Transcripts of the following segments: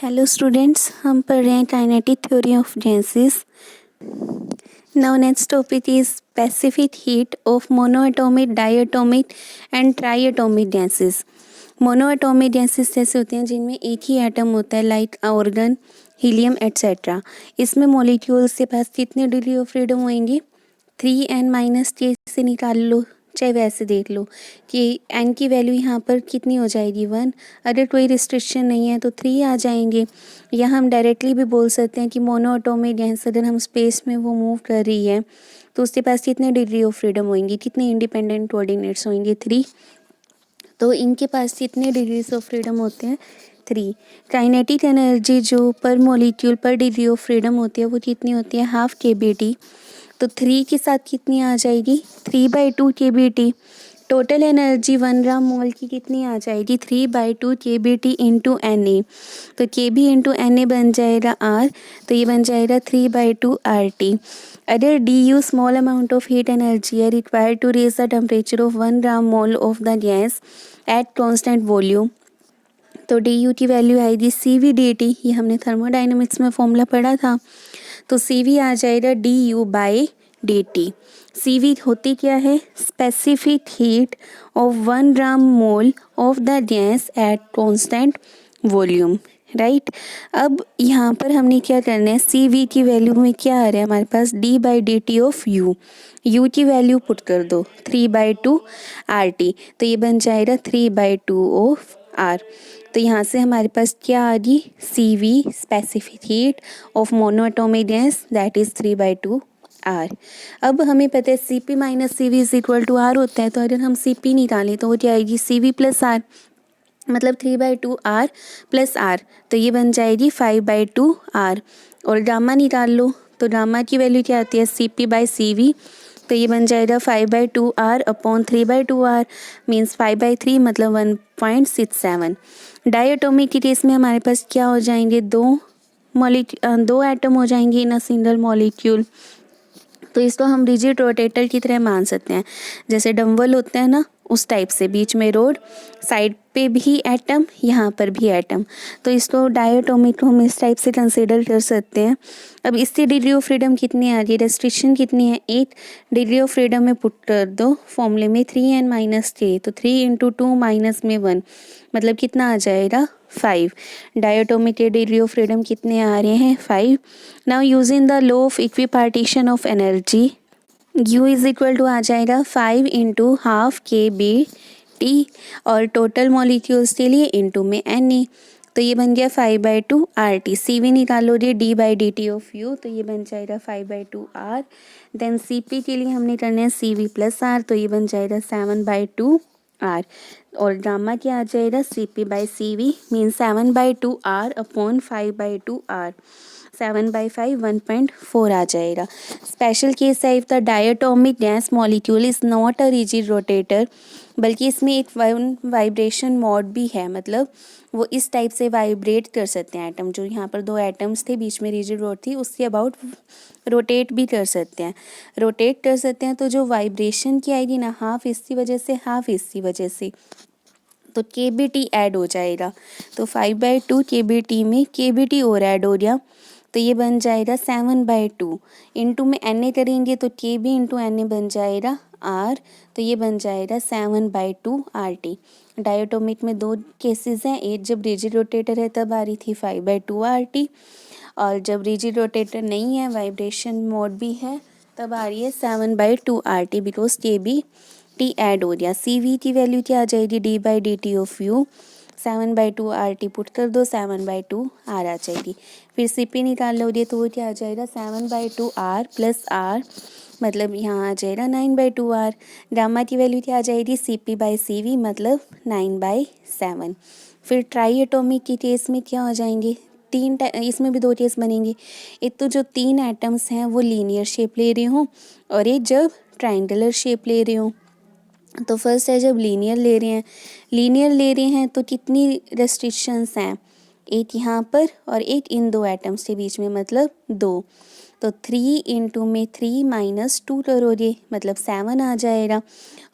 Hello students, हम पढ़ रहे हैं kinetic theory of gases. Now next topic is specific heat of monoatomic, diatomic and triatomic gases. Monoatomic gases जैसे होते हैं जिनमें एक ही एटम होता है, लाइक आर्गन, हीलियम एट्सेट्रा। इसमें मॉलिक्यूल्स के पास कितने डिग्री ऑफ फ्रीडम होंगी? 3n-k से निकाल लो, चाहे वैसे देख लो कि n की वैल्यू यहाँ पर कितनी हो जाएगी 1। अगर कोई रिस्ट्रिक्शन नहीं है तो 3 आ जाएंगे। या हम डायरेक्टली भी बोल सकते हैं कि मोनोएटॉमिक गैस अगर हम स्पेस में वो मूव कर रही है तो उसके पास कितने डिग्री ऑफ फ्रीडम होंगी, कितने इंडिपेंडेंट कोऑर्डिनेट्स होंगे 3। तो इनके पास कितने डिग्रीज ऑफ फ्रीडम होते हैं 3। काइनेटिक एनर्जी जो पर मॉलिक्यूल पर डिग्री ऑफ फ्रीडम होती है वो कितनी होती है, ½ kBt। तो 3 के साथ कितनी आ जाएगी, 3/2 kBt। टोटल एनर्जी 1 ग्राम मोल की कितनी आ जाएगी, 3/2 kBt इंटू Na। तो kb इंटू Na बन जाएगा R, तो ये बन जाएगा 3/2 RT। अगर du small amount of heat energy है required to raise the temperature of 1 gram mole of the gas at constant volume, तो du की वैल्यू आएगी CV/dt। ये हमने थर्मोडाइनमिक्स में फॉर्मूला पढ़ा था। तो CV आ जाएगा du/dt। CV होती क्या है, specific heat of 1 gram mole of the gas at constant volume, right. अब यहाँ पर हमने क्या करना है, CV की वैल्यू में क्या आ रहा है हमारे पास, d/dt ऑफ u की वैल्यू पुट कर दो 3/2 RT, तो ये बन जाएगा 3/2 ऑफ R। तो यहाँ से हमारे पास क्या आ गई, CV specific heat of monoatomic gas that is 3/2 R। अब हमें पता है CP minus CV is equal to R होता है, तो अगर हम CP निकालें तो वो क्या आएगी, CV प्लस R, मतलब 3/2 R प्लस R, तो ये बन जाएगी 5/2 R। और गामा निकाल लो, तो गामा की वैल्यू क्या आती है, CP/CV, तो ये बन जाएगा 5/2 R अपॉन 3/2 R मीन्स 5/3, मतलब 1.67। डायएटॉमिक के केस में हमारे पास क्या हो जाएंगे, दो एटम हो जाएंगे इन अ सिंगल मॉलिक्यूल। तो इसको हम रिजिड रोटेटर की तरह मान सकते हैं, जैसे डम्बल होते हैं ना उस टाइप से, बीच में रोड, साइड पे भी एटम, यहाँ पर भी एटम। तो इसको डायएटॉमिक को हम इस टाइप से कंसिडर कर सकते हैं। अब इससे डिग्री ऑफ फ्रीडम कितनी आ रही है, रेस्ट्रिक्शन कितनी है 8। डिग्री ऑफ फ्रीडम में पुट कर दो फॉर्मूले में 3n-k, तो 3 इंटू 2 माइनस में 1, मतलब कितना आ जाएगा 5। डायएटॉमिक के डिग्री ऑफ फ्रीडम कितने आ रहे हैं 5। Now using the law of equipartition of energy, U is equal to आ जाएगा 5 इंटू ½ kBt और टोटल मॉलिक्यूल्स के लिए इंटू में Na, तो ये बन गया 5/2 RT। CV निकालो जी d/dt ऑफ U, तो ये बन जाएगा 5/2 R। देन CP के लिए हमने करना है CV प्लस R, तो ये बन जाएगा 7/2 R। और गामा क्या आ जाएगा, CP/CV mean 7/2 R upon 5/2 R, 7/5 1.4 आ जाएगा। स्पेशल केस है if the diatomic gas molecule is not a rigid rotator, बल्कि इसमें एक वाइब्रेशन मोड भी है, मतलब वो इस टाइप से वाइब्रेट कर सकते हैं एटम। जो यहाँ पर 2 एटम्स थे, बीच में रिजिड रोड थी, उसके अबाउट रोटेट भी कर सकते हैं। रोटेट कर सकते हैं तो जो वाइब्रेशन की आएगी ना, हाफ इसकी वजह से हाफ इसकी वजह से, तो kBt ऐड हो जाएगा। तो 5/2 kBt में kBt और ऐड हो गया, तो ये बन जाएगा 7/2 इंटू में Na करेंगे तो kb इंटू Na बन जाएगा R, तो ये बन जाएगा 7/2 RT। डायटोमिक में 2 केसेस हैं, एक जब रिजिड रोटेटर है तब आ रही थी 5/2 RT, और जब रिजिड रोटेटर नहीं है, वाइब्रेशन मोड भी है, तब आ रही है 7/2 RT बिकॉज kBt ऐड हो गया। CV की वैल्यू क्या आ जाएगी, d/dt of U, 7/2 RT put कर दो, 7/2 R आ जाएगी। फिर CP निकाल लोगे तो वो क्या आ जाएगा, 7/2 R प्लस R, मतलब यहाँ आ जाएगा 9/2 R। गामा की वैल्यू क्या आ जाएगी, CP/CV, मतलब 9/7। फिर ट्राई एटॉमिक की केस में क्या हो जाएंगे, इसमें भी 2 केस बनेंगे। एक तो जो 3 एटम्स हैं वो लीनियर शेप ले रहे हों, और एक जब ट्राइंगुलर शेप ले रहे हों। तो फर्स्ट है जब लीनियर ले रहे हैं तो कितनी रेस्ट्रिक्शंस हैं, एक यहाँ पर और एक इन 2 एटम्स के बीच में, मतलब 2। तो 3 इंटू में 3 माइनस 2 करोगे मतलब 7 आ जाएगा।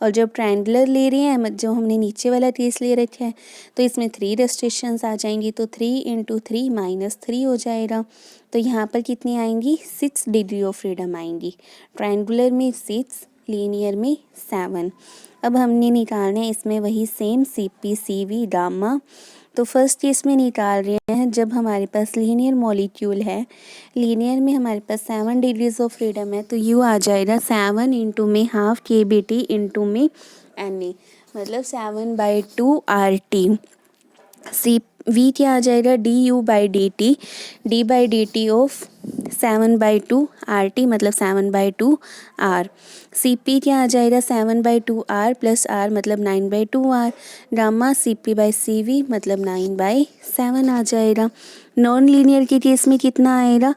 और जब ट्रायंगुलर ले रहे हैं जो हमने नीचे वाला केस ले रखा है तो इसमें 3 रेस्ट्रिक्शंस आ जाएंगी, तो 3 इंटू 3 माइनस 3 हो जाएगा। तो यहाँ पर कितनी आएंगी 6 डिग्री ऑफ फ्रीडम आएंगी। ट्रायंगुलर में 6, लीनियर में 7। अब हमने निकालना है इसमें वही सेम CP CV गामा। तो फर्स्ट केस में निकाल रहे हैं जब हमारे पास लीनियर मॉलिक्यूल है, लीनियर में हमारे पास 7 डिग्रीज ऑफ फ्रीडम है, तो यू आ जाएगा 7 इंटू में हाफ KBT इंटू में Na, मतलब 7/2 RT। V क्या आ जाएगा du/dt, d/dt ऑफ 7/2 RT मतलब 7/2 R। CP क्या आ जाएगा 7/2 R प्लस R मतलब 9/2 R। गामा CP/CV मतलब 9/7 आ जाएगा। नॉन लीनियर के केस में कितना आएगा,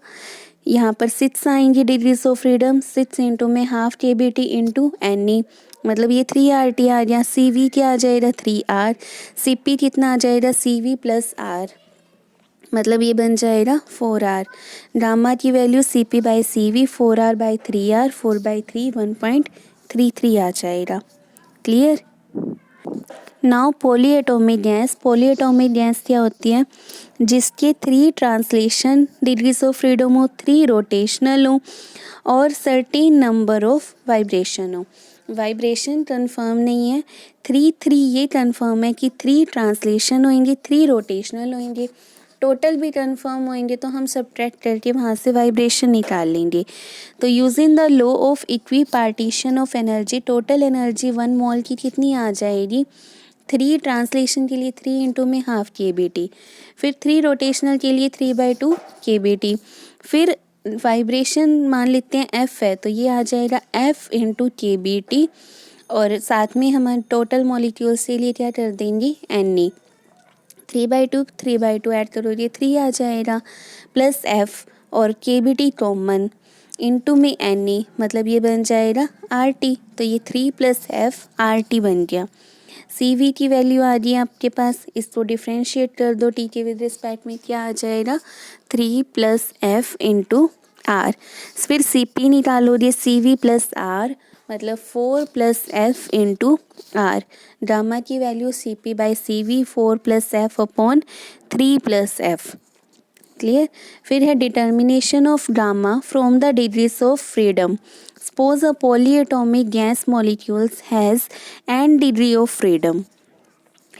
यहाँ पर 6 आएंगे डिग्रीज ऑफ फ्रीडम, 6 इंटू में हाफ KBT इंटू Na, मतलब ये 3RT आ गया। CV क्या आ जाएगा 3R, CP कितना आ जाएगा CV प्लस R, मतलब ये बन जाएगा 4R। गामा की वैल्यू CP/CV 4R/3R, 4/3 1.33 आ जाएगा। Clear. Now polyatomic gas. Polyatomic gas क्या होती है, जिसके 3 ट्रांसलेशन डिग्रीज ऑफ फ्रीडम हो, 3 रोटेशनल हो और सर्टेन नंबर ऑफ वाइब्रेशन हो। वाइब्रेशन कंफर्म नहीं है, 3 ये कंफर्म है कि 3 ट्रांसलेशन होंगे, 3 रोटेशनल होंगे। टोटल भी कंफर्म होंगे तो हम सब्ट्रैक्ट करके वहाँ से वाइब्रेशन निकाल लेंगे। तो using the law of equi partition of energy, total energy 1 मोल की कितनी आ जाएगी, 3 ट्रांसलेशन के लिए 3 इंटू में हाफ KBT, फिर 3 रोटेशनल के लिए 3/2 KBT, फिर वाइब्रेशन मान लेते हैं F है तो ये आ जाएगा F इंटू KBT, और साथ में हम टोटल मॉलिक्यूल्स के लिए क्या कर देंगे Na। 3/2 ऐड करोगे 3 आ जाएगा, प्लस F और KBT कॉमन इंटू में Na, मतलब ये बन जाएगा RT, तो ये 3 प्लस F RT बन गया। CV की वैल्यू आ गई आपके पास, इसको डिफ्रेंशिएट कर दो T के विद रिस्पेक्ट में, क्या आ जाएगा 3 प्लस F इंटू R। फिर CP निकालोगे CV प्लस R, मतलब 4 plus F into R। Gamma की value CP/CV 4 plus F upon 3 plus F। Clear. फिर है determination of gamma from the degrees of freedom. Suppose a polyatomic gas molecules has n degree of freedom,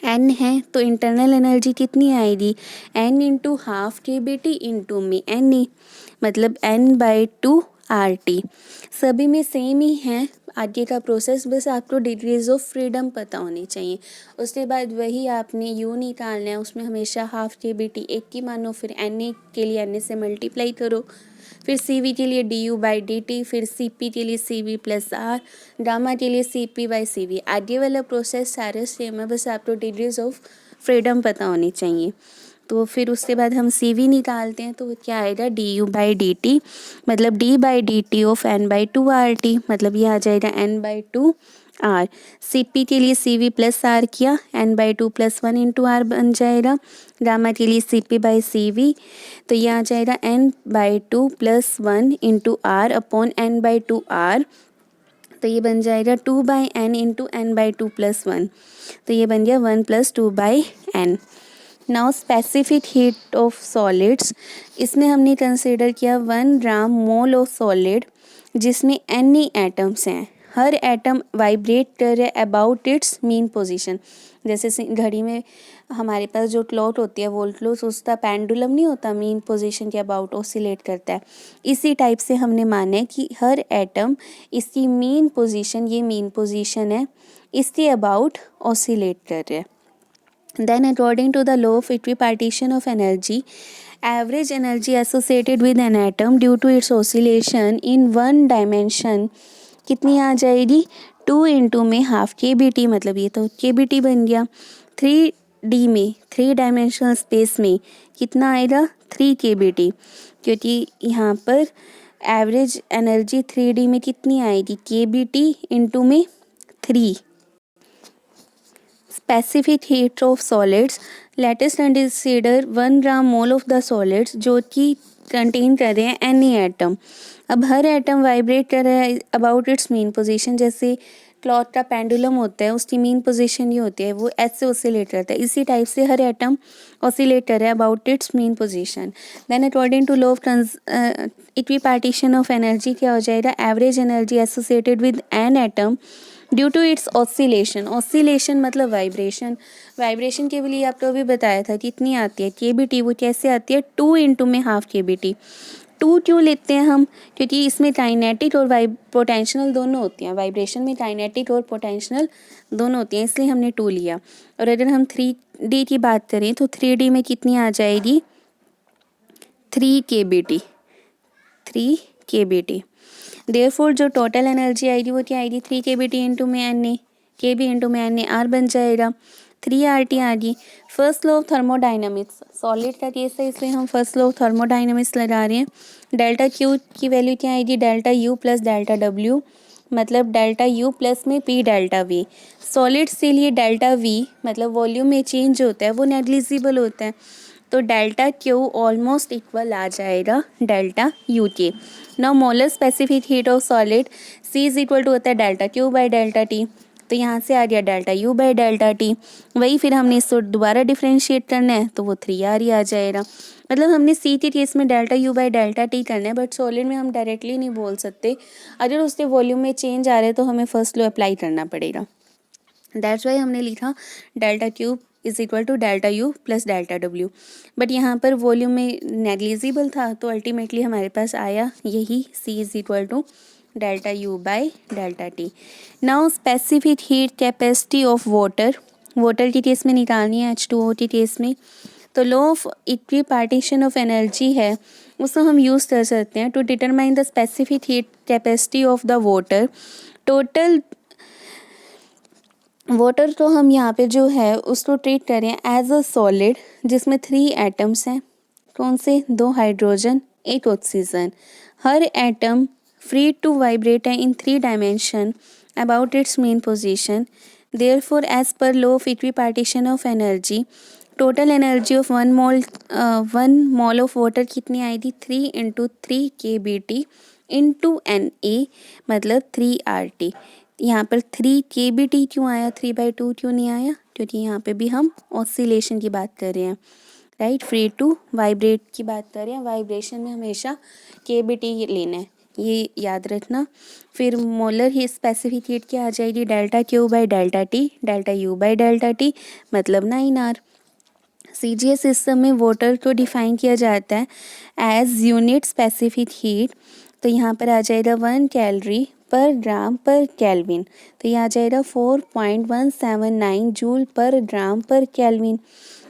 n है तो internal energy कितनी आएगी, n into half KBT into में Na, मतलब n/2 RT। सभी में सेम ही है आगे का प्रोसेस, बस आपको डिग्रीज ऑफ फ्रीडम पता होनी चाहिए। उसके बाद वही आपने यू निकालना है, उसमें हमेशा हाफ KBT 1 की मानो, फिर Na के लिए Na से मल्टीप्लाई करो, फिर CV के लिए du/dt, फिर CP के लिए CV प्लस R, गामा के लिए CP/CV। आगे वाला प्रोसेस सारे सेम है, बस आपको डिग्रीज ऑफ फ्रीडम पता होनी चाहिए। तो फिर उसके बाद हम CV निकालते हैं, तो क्या आएगा du/dt, मतलब d/dt ऑफ n/2 RT, मतलब ये आ जाएगा n/2 R। CP के लिए CV प्लस R किया, n/2 प्लस 1 इंटू R बन जाएगा। गामा के लिए CP/CV, तो ये आ जाएगा n/2 plus 1 into R upon n/2 R, तो ये बन जाएगा 2/n इंटू n/2 प्लस 1, तो ये बन गया 1 plus 2/n। Now specific heat of solids, इसमें हमने कंसिडर किया 1 ग्राम मोल ऑफ सॉलिड जिसमें N एटम्स हैं, हर एटम वाइब्रेट कर रहा है अबाउट इट्स मीन पोजीशन। जैसे घड़ी में हमारे पास जो क्लॉक होती है वोल्ट क्लॉक, उसका पेंडुलम नहीं होता, मीन पोजीशन के अबाउट ऑसिलेट करता है। इसी टाइप से हमने माना है कि हर एटम इसकी मीन पोजीशन, ये मीन पोजीशन है, इसके अबाउट ऑसिलेट कर रहा है। Then according to the law of equipartition of energy, average energy associated with an atom due to its oscillation in one dimension कितनी आ जाएगी 2 इंटू में हाफ KBT, मतलब ये तो KBT बन गया। 3D में 3 डायमेंशनल स्पेस में कितना आएगा 3 KBT, क्योंकि यहाँ पर एवरेज एनर्जी 3D में कितनी आएगी KBT इंटू में 3। Specific heat of solids, let us consider 1 gram mole of the solids, जो कि कंटेन कर रहे हैं एनी एटम। अब हर एटम वाइब्रेट कर रहा है अबाउट इट्स मेन पोजीशन। जैसे क्लॉक का पेंडुलम होता है, उसकी मेन पोजीशन ये होती है, वो ऐसे ऑसिलेट करता है। इसी टाइप से हर एटम ऑसिलेट कर रहा है about its mean position. Then according to law of equipartition of energy क्या हो जाएगा, average energy associated with an atom due to its oscillation. Oscillation मतलब वाइब्रेशन। वाइब्रेशन के लिए आपको अभी बताया था कितनी आती है केबीटी। वो कैसे आती है, 2 में हाफ केबीटी। 2 क्यों लेते हैं हम, क्योंकि इसमें काइनेटिक और पोटेंशियल दोनों होती हैं। वाइब्रेशन में काइनेटिक और पोटेंशियल दोनों होती हैं, इसलिए हमने 2 लिया। और अगर हम 3D की बात करें तो 3D में कितनी आ जाएगी, 3 केबीटी। 3 केबीटी। देयरफॉर जो टोटल एनर्जी आएगी वो क्या आएगी, 3 केबीटी इंटू में एन ए, के बी इंटू में एन ए, आर बन जाएगा। 3 RT आ गई। First law of thermodynamics, solid का केस है इसलिए हम फर्स्ट लॉ ऑफ थर्मोडाइनमिक्स लगा रहे हैं। डेल्टा क्यू की वैल्यू क्या आएगी, delta U plus delta W, मतलब डेल्टा यू प्लस में पी डेल्टा वी। सॉलिड्स के लिए डेल्टा वी मतलब वॉल्यूम में चेंज होता है, वो नेग्लिजिबल होता है, तो डेल्टा क्यू ऑलमोस्ट इक्वल आ जाएगा डेल्टा यू के। Now molar specific heat of solid C is equal to होता है delta Q by delta T. तो यहाँ से आ गया delta U by delta T. वही फिर हमने इसको दोबारा डिफ्रेंशिएट करना है तो वो 3R ही आ जाएगा। मतलब हमने सी के केस में delta U by delta T करना है, बट सॉलिड में हम डायरेक्टली नहीं बोल सकते। अगर उसके वॉल्यूम में चेंज आ रहा है तो हमें फर्स्ट लॉ अप्लाई करना पड़ेगा। दैट्स वाई हमने लिखा delta cube is equal to delta U plus delta W. But यहाँ पर वॉल्यूम में नेग्लिजिबल था तो अल्टीमेटली हमारे पास आया यही C is equal to delta U by delta T. Now specific heat capacity of water, water के केस में निकालनी है H2O के केस में। तो law of equipartition of energy है, उसको हम यूज़ कर सकते हैं to determine the specific heat capacity of the water. Total water को हम यहाँ पे जो है उसको ट्रीट करें एज अ सॉलिड जिसमें 3 एटम्स हैं। कौन से, 2 हाइड्रोजन 1 ऑक्सीजन। हर एटम फ्री टू वाइब्रेट है in 3 dimension about its mean position. Therefore as per law of equipartition of energy total energy of 1 mole of water कितनी आएगी, 3 into 3 KBT into NA मतलब 3RT। यहाँ पर 3 KBT क्यों आया, 3/2 क्यों नहीं आया, क्योंकि यहाँ पे भी हम ऑसिलेशन की बात कर रहे हैं, राइट। फ्री टू वाइब्रेट की बात कर रहे हैं, वाइब्रेशन में हमेशा KBT लेना है, ये याद रखना। फिर मोलर ही स्पेसिफिक हीट क्या आ जाएगी, delta Q by delta T, delta U by delta T मतलब 9R। CGS सिस्टम में वाटर को डिफाइन किया जाता है एज यूनिट स्पेसिफिक हीट। तो यहाँ पर आ जाएगा 1 कैलोरी पर ग्राम पर केल्विन। तो ये आ जाएगा 4.179 जूल पर ग्राम पर केल्विन।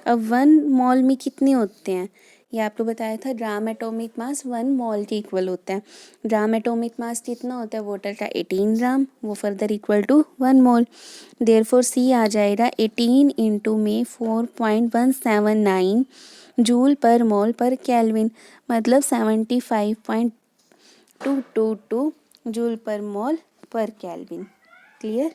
अब 1 मॉल में कितने होते हैं, ये आपको बताया था, ग्राम एटॉमिक मास 1 मॉल के इक्वल होता है। ग्राम एटॉमिक मास कितना होता है वाटर का, 18 ग्राम, वो further equal to 1 mole. Therefore C आ जाएगा 18 इंटू में 4.179 जूल पर मोल पर केल्विन मतलब 75.222 जूल पर मोल पर केल्विन। क्लियर।